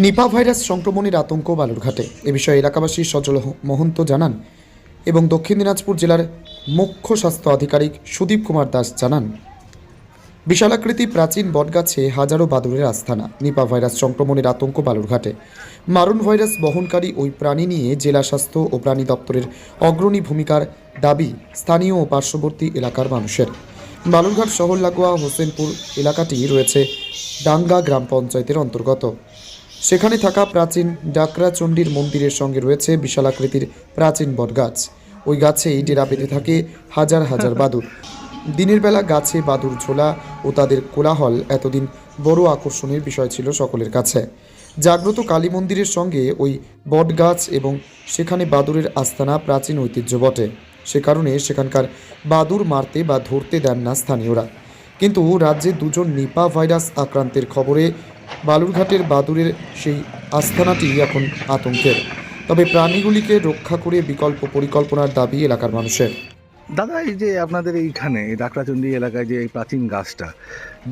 Nipah virus সংক্রমণের আতঙ্ক বালুরঘাটে। এ বিষয়ে এলাকাবাসী সজল মহন্ত জানান এবং দক্ষিণ দিনাজপুর জেলার মুখ্য স্বাস্থ্য আধিকারিক সুদীপ কুমার দাস জানান, বিশালাকৃতি প্রাচীন বটগাছে হাজারো বাদুড়ের আস্তানা। নিপা ভাইরাস সংক্রমণের আতঙ্ক বালুরঘাটে। মারণ ভাইরাস বহনকারী ওই প্রাণী নিয়ে জেলা স্বাস্থ্য ও প্রাণী দপ্তরের অগ্রণী ভূমিকার দাবি স্থানীয় ও পার্শ্ববর্তী এলাকার মানুষের। বালুরঘাট শহর লাগোয়া হোসেনপুর এলাকাটি রয়েছে ডাঙ্গা গ্রাম পঞ্চায়েতের অন্তর্গত। সেখানে থাকা প্রাচীন ডাকরাচণ্ডীর মন্দিরের সঙ্গে রয়েছে বিশালাকৃতির প্রাচীন বটগাছ। ওই গাছেই ডেরা বেঁধে থাকে হাজার হাজার বাদুড়। দিনের বেলা গাছে বাদুড় ঝোলা ও তাদের কোলাহল এতদিন বড় আকর্ষণের বিষয় ছিল সকলের কাছে। জাগ্রত কালী মন্দিরের সঙ্গে ওই বটগাছ এবং সেখানে বাদুড়ের আস্তানা প্রাচীন ঐতিহ্য বটে। সে কারণে সেখানকার বাদুড় মারতে বা ধরতে দেন না স্থানীয়রা। কিন্তু রাজ্যে দুজন নিপা ভাইরাস আক্রান্তের খবরে বালুরঘাটের বাদুড়ের সেই আস্তানাটি এখন আতঙ্কের। তবে প্রাণীগুলিকে রক্ষা করে বিকল্প পরিকল্পনার দাবি এলাকার মানুষের। দাদা, এই যে আপনাদের এইখানে এই ডাকরাচণ্ডী এলাকায় যে এই প্রাচীন গাছটা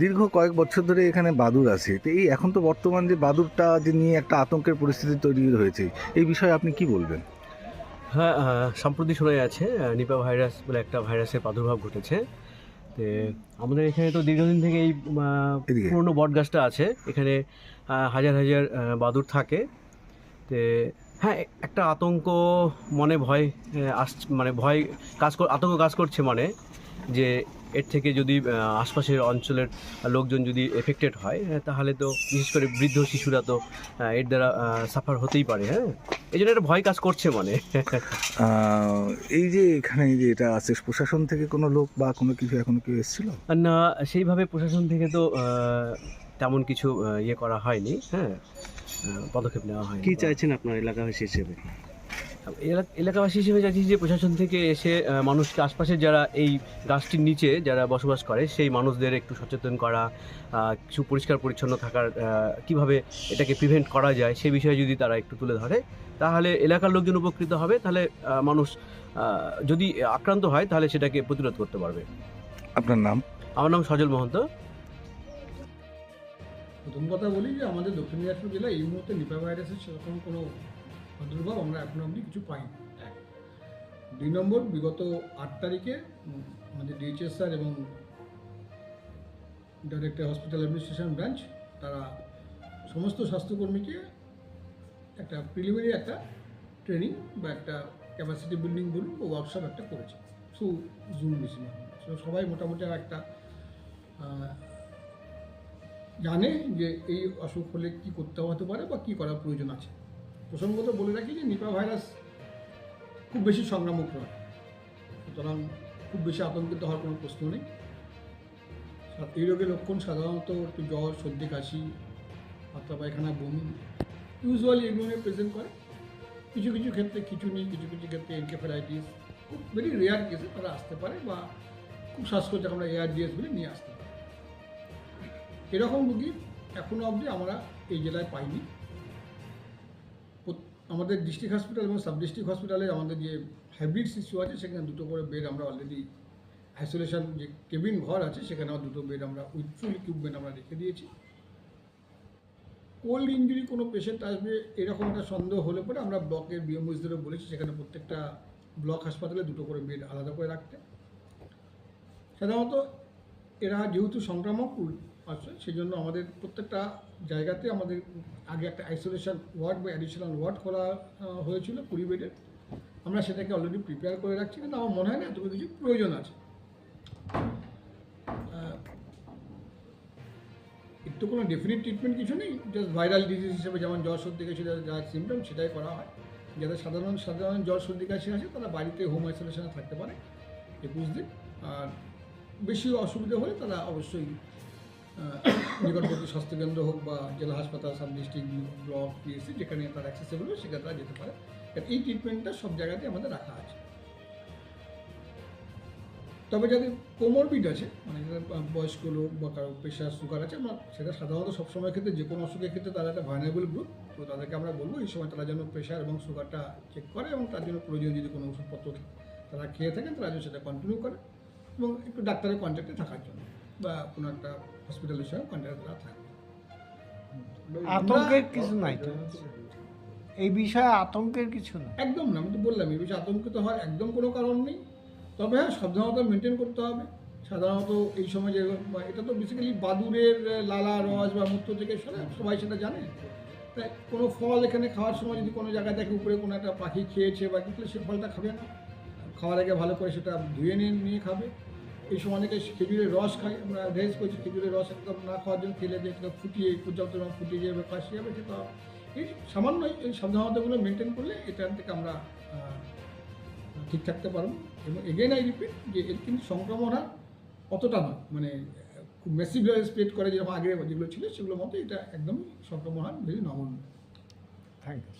দীর্ঘ কয়েক বছর ধরে এখানে বাদুড় আছে, তো এই এখন তো বর্তমান যে বাদুড়টা যে নিয়ে একটা আতঙ্কের পরিস্থিতি তৈরি হয়েছে, এই বিষয়ে আপনি কি বলবেন? হ্যাঁ, সম্প্রতি শোনা যাচ্ছে নিপা ভাইরাস বলে একটা ভাইরাসের প্রাদুর্ভাব ঘটেছে। তো আমাদের এখানে তো দীর্ঘদিন থেকে এই এদিকে পুরনো বট গাছটা আছে, এখানে হাজার হাজার বাদুড় থাকে। তো হ্যাঁ, একটা আতঙ্ক মনে ভয় মানে ভয় আতঙ্ক কাজ করছে, মানে যে এর থেকে যদি আশপাশের অঞ্চলের লোকজন যদি এফেক্টেড হয়, তাহলে তো বিশেষ করে বৃদ্ধ শিশুরা তো এর দ্বারা সাফার হতেই পারে। হ্যাঁ, এই জন্য একটা ভয় কাজ করছে মনে। এই যে এখানে যে এটা আছে, প্রশাসন থেকে কোনো লোক বা কোনো কিছু এখনো কেউ এসেছিল? না, সেইভাবে প্রশাসন থেকে তো তেমন কিছু ইয়ে করা হয়নি। হ্যাঁ, পদক্ষেপ নেওয়া হয়নি। কি চাইছেন আপনার এলাকাবাসী হিসেবে? এলাকাবাসী হিসেবে চাইছি যে প্রশাসন থেকে এসে মানুষকে, আশপাশের যারা এই গাছটির নিচে যারা বসবাস করে সেই মানুষদের একটু সচেতন করা, কিছু পরিষ্কার পরিচ্ছন্ন থাকার কিভাবে এটাকে প্রিভেন্ট করা যায় সে বিষয়ে যদি তারা একটু তুলে ধরে, তাহলে এলাকার লোকজন উপকৃত হবে। তাহলে মানুষ যদি আক্রান্ত হয় তাহলে সেটাকে প্রতিরোধ করতে পারবে। আপনার নাম? আমার নাম সজল মহন্ত। প্রথম কথা বলি যে আমাদের দক্ষিণ দিনাজপুর জেলায় এই মুহূর্তে নিপা ভাইরাসের সেরকম কোনো প্রাদুর্ভাব আমরা এখনো অবধি কিছু পাইনি। 2 নম্বর, বিগত 8 তারিখে আমাদের ডিএইচএস স্যার এবং ডাইরেক্টর হসপিটাল অ্যাডমিনিস্ট্রেশন ব্রাঞ্চ তারা সমস্ত স্বাস্থ্যকর্মীকে একটা প্রিলিমিনারি একটা ট্রেনিং বা একটা ক্যাপাসিটি বিল্ডিং বলুন ও ওয়ার্কশপ একটা করেছে থ্রু জুম মিশন। সবাই মোটামুটি একটা জানে যে এই অসুখ হলে কী করতে হতে পারে বা কী করার প্রয়োজন আছে। প্রসঙ্গত বলে রাখি যে নিপা ভাইরাস খুব বেশি সংক্রামক নয়, সুতরাং খুব বেশি আতঙ্কিত হওয়ার কোনো প্রশ্ন নেই। এই রোগের লক্ষণ সাধারণত একটু জ্বর, সর্দি, কাশি, পাতলা পায়খানা, বমি ইউজুয়ালি এগুলো প্রেজেন্ট করে। কিছু কিছু ক্ষেত্রে খিঁচুনি, কিছু কিছু ক্ষেত্রে এনকেফেলাইটিস, খুব ভেরি রেয়ার কেসে তারা আসতে পারে বা খুব শ্বাসকষ্ট আমরা ARDS বলে নিয়ে আসতে পারি। এরকম রুগী এখনও অবধি আমরা এই জেলায় পাইনি। আমাদের ডিস্ট্রিক্ট হসপিটাল এবং সাব ডিস্ট্রিক্ট হসপিটালে আমাদের যে হাইব্রিড শিশু আছে সেখানে 2টো করে বেড আমরা অলরেডি আইসোলেশন যে কেবিন ঘর আছে সেখানে 2টো বেড আমরা উইথ ফুল ইকুইপমেন্ট আমরা রেখে দিয়েছি। কোল্ড ইঞ্জুরি কোনো পেশেন্ট আসবে এরকম একটা সন্দেহ হলে পরে আমরা ব্লকের বিএমওসদেরও বলেছি সেখানে প্রত্যেকটা ব্লক হাসপাতালে 2টো করে বেড আলাদা করে রাখতে। সাধারণত এরা যেহেতু সংক্রামক আছে সেই জন্য আমাদের প্রত্যেকটা জায়গাতে আমাদের আগে একটা আইসোলেশন ওয়ার্ড বা অ্যাডিশনাল ওয়ার্ড খোলা হয়েছিল 20 বেডের। আমরা সেটাকে অলরেডি প্রিপেয়ার করে রাখছি, কিন্তু আমার মনে হয় না এতটুকু কিছু প্রয়োজন আছে। এর তো কোনো ডেফিনিট ট্রিটমেন্ট কিছু নেই, জাস্ট ভাইরাল ডিজিজ হিসেবে যেমন জ্বর সর্দি কাশি যা সিমটম সেটাই করা হয়। যাদের সাধারণ জ্বর সর্দি কাশি আছে তারা বাড়িতে হোম আইসোলেশনে থাকতে পারে 21 দিন। আর বেশি অসুবিধা হলে তারা অবশ্যই নিকটবর্তী স্বাস্থ্যকেন্দ্র হোক বা জেলা হাসপাতাল, সাব ডিস্ট্রিক্ট, ব্লক, পিএসসি যেখানে তার অ্যাক্সেসেবল হয় সেখানে তারা যেতে পারে। এই ট্রিটমেন্টটা সব জায়গাতে আমাদের রাখা আছে। তবে যাদের কোমরবিড আছে, মানে যাদের বয়স্ক লোক বা কারো প্রেশার, সুগার আছে, আমরা সেটা সাধারণত সবসময় ক্ষেত্রে যে কোনো অসুখের ক্ষেত্রে তারা একটা ভার্নেবল গ্রুপ, তো তাদেরকে আমরা বলবো এই সময় তারা যেন প্রেশার এবং সুগারটা চেক করে এবং তার জন্য প্রয়োজন যদি কোনো ওষুধপত্র তারা খেয়ে থাকেন তারা যেন সেটা কন্টিনিউ করে এবং একটু ডাক্তারের কন্ট্যাক্টে থাকার জন্য বা কোনো একটা হসপিটালের সঙ্গে কন্ট্যাক্টে তারা থাকে। আতঙ্কের কিছু নাই তো, এই বিষয়ে আতঙ্কের কিছু না। একদম না, আমি তো বললাম এই বিষয়ে আতঙ্কিত হওয়ার একদম কোনো কারণ নেই। তবে হ্যাঁ, সাবধানতা মেনটেন করতে হবে। সাধারণত এই সময় যে এটা তো বেসিক্যালি বাদুড়ের লালা রস বা মূত্র থেকে সবাই সেটা জানে। তাই কোনো ফল এখানে খাওয়ার সময় যদি কোনো জায়গায় দেখে উপরে কোনো একটা পাখি খেয়েছে বা কিছু, সে ফলটা খাবে না। খাওয়ার আগে ভালো করে সেটা ধুয়ে নিয়ে খাবে। এই সময় অনেকে খেজুরের রস খায়, আমরা অ্যাডভাইস করছি খেজুরের রস একদম না খাওয়ার জন্য, খেলে যে সেটা ফুটিয়ে পর্যাপ্ত ফুটিয়ে যাবে, কাশি যাবে, সেটা এই সামান্য এই সাবধানতাগুলো মেনটেন করলে এটার থেকে আমরা ঠিক থাকতে পারবো। এবং এগেন আই রিপিট যে এর কিন্তু সংক্রমণ হার অতটা নয়, মানে খুব মেসিভভাবে স্প্রেড করে যেরকম আগে যেগুলো ছিল সেগুলোর মতো এটা একদমই সংক্রমণ হার ভেরি নগণ্য। Thank you.